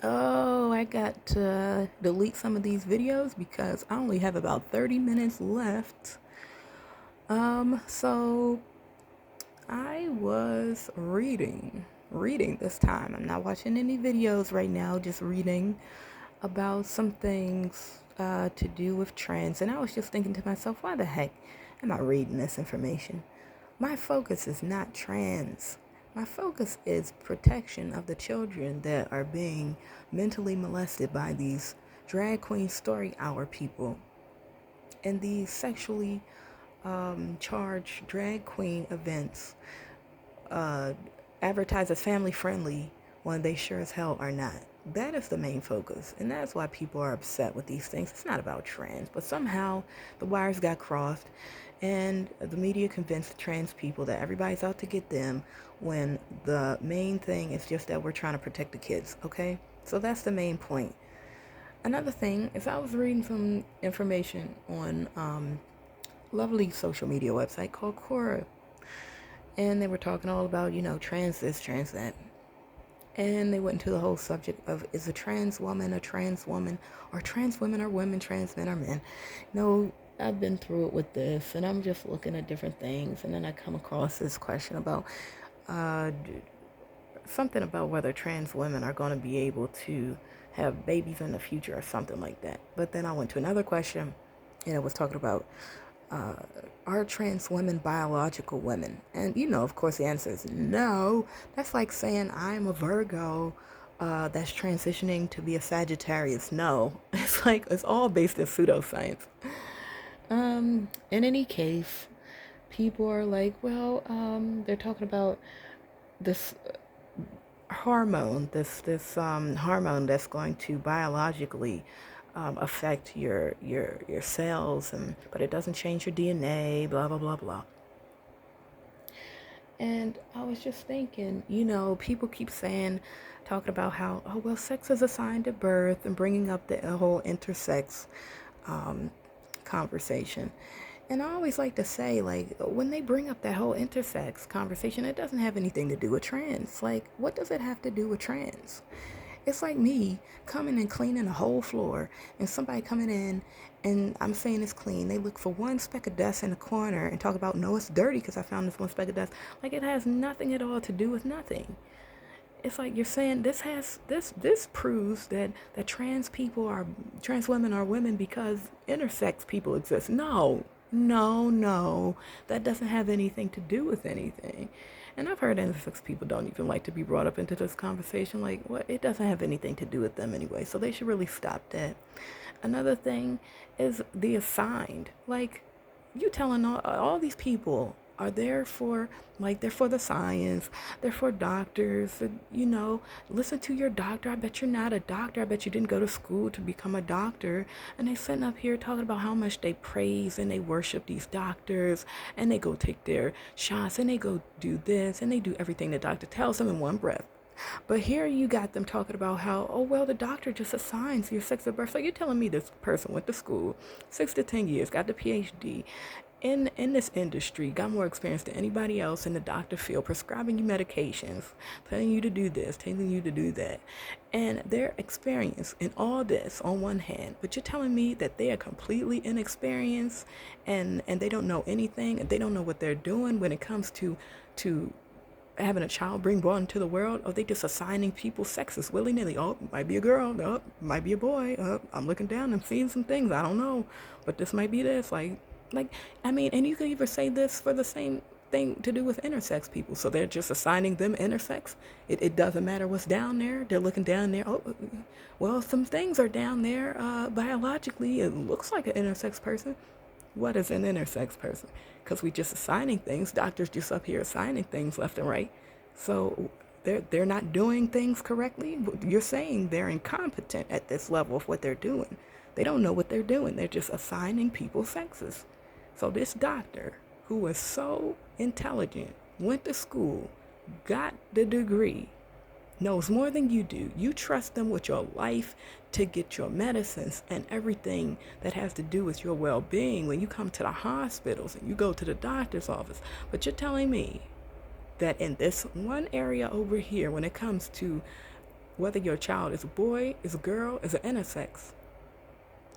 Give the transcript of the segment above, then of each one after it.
Oh, I got to delete some of these videos because I only have about 30 minutes left. So I was reading this time. I'm not watching any videos right now, just reading about some things to do with trans. And I was just thinking to myself, why the heck am I reading this information? My focus is not trans. My focus is protection of the children that are being mentally molested by these drag queen story hour people and these sexually charged drag queen events uh, advertised as family friendly when they sure as hell are not. That is the main focus, and that's why people are upset with these things. It's not about trans, but somehow the wires got crossed, and the media convinced trans people that everybody's out to get them when the main thing is just that we're trying to protect the kids, okay? So that's the main point. Another thing is I was reading some information on lovely social media website called Quora, and they were talking all about, trans this, trans that. And they went into the whole subject of, is a trans woman a trans woman, or trans women are women, trans men are men. No, I've been through it with this, and I'm just looking at different things, and then I come across this question about uh, something about whether trans women are going to be able to have babies in the future or something like that. But then I went to another question, and it was talking about uh, are trans women biological women? And of course, the answer is no. That's like saying I'm a Virgo that's transitioning to be a Sagittarius. No, it's like it's all based in pseudoscience. In any case, people are like, well, they're talking about this hormone, this hormone that's going to biologically affect your cells, and but it doesn't change your DNA. Blah blah blah blah. And I was just thinking, people keep saying, talking about how, oh well, sex is assigned at birth, and bringing up the whole intersex um, conversation. And I always like to say, like, when they bring up that whole intersex conversation, it doesn't have anything to do with trans. Like, what does it have to do with trans? It's like me coming and cleaning a whole floor, and somebody coming in and I'm saying it's clean. They look for one speck of dust in the corner and talk about, no, it's dirty because I found this one speck of dust. Like, it has nothing at all to do with nothing. It's like you're saying this proves that trans women are women because intersex people exist. No, no, no, that doesn't have anything to do with anything. And I've heard intersex people don't even like to be brought up into this conversation. Like, what? It doesn't have anything to do with them anyway, so they should really stop that. Another thing is the assigned. Like, you telling all these people are there for, like, they're for the science, they're for doctors, listen to your doctor. I bet you're not a doctor. I bet you didn't go to school to become a doctor. And they sitting up here talking about how much they praise and they worship these doctors, and they go take their shots, and they go do this, and they do everything the doctor tells them in one breath. But here you got them talking about how, oh, well, the doctor just assigns your sex at birth. So you're telling me this person went to school 6 to 10 years, got the PhD in this industry, got more experience than anybody else in the doctor field, prescribing you medications, telling you to do this, telling you to do that. And their experience in all this on one hand, but you're telling me that they are completely inexperienced, and they don't know anything, and they don't know what they're doing when it comes to having a child being born into the world. Or they just assigning people sexes willy-nilly. Oh, might be a girl. Oh, might be a boy. Oh, I'm looking down and seeing some things. I don't know, but this might be this. Like, I mean, and you could even say this for the same thing to do with intersex people. So they're just assigning them intersex. It doesn't matter what's down there. They're looking down there. Oh, well, some things are down there biologically. It looks like an intersex person. What is an intersex person? Because we just assigning things. Doctors just up here assigning things left and right. So they're not doing things correctly. You're saying they're incompetent at this level of what they're doing. They don't know what they're doing. They're just assigning people sexes. So this doctor, who was so intelligent, went to school, got the degree, knows more than you do. You trust them with your life to get your medicines and everything that has to do with your well-being when you come to the hospitals and you go to the doctor's office. But you're telling me that in this one area over here, when it comes to whether your child is a boy, is a girl, is an intersex,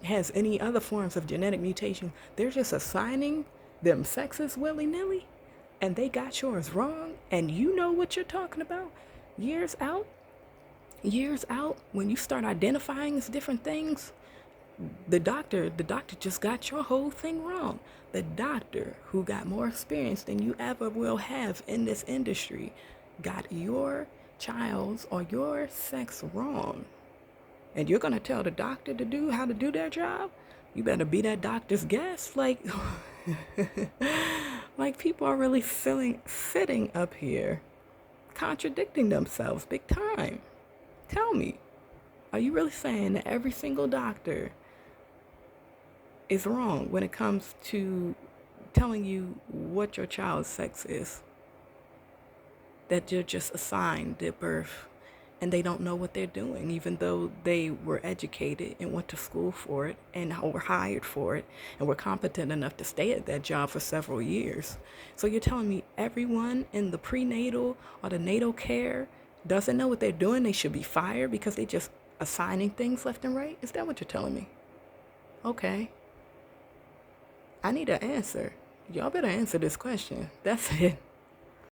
has any other forms of genetic mutation, they're just assigning them sexes willy-nilly, and they got yours wrong, and you know what you're talking about. Years out, years out, when you start identifying as different things, the doctor just got your whole thing wrong. The doctor who got more experience than you ever will have in this industry got your child's or your sex wrong. And you're gonna tell the doctor to do how to do their job? You better be that doctor's guest. Like people are really sitting up here contradicting themselves big time. Tell me, are you really saying that every single doctor is wrong when it comes to telling you what your child's sex is? That you're just assigned at birth and they don't know what they're doing, even though they were educated and went to school for it and were hired for it and were competent enough to stay at that job for several years. So you're telling me everyone in the prenatal or the natal care doesn't know what they're doing? They should be fired because they just assigning things left and right? Is that what you're telling me? Okay. I need an answer. Y'all better answer this question. That's it.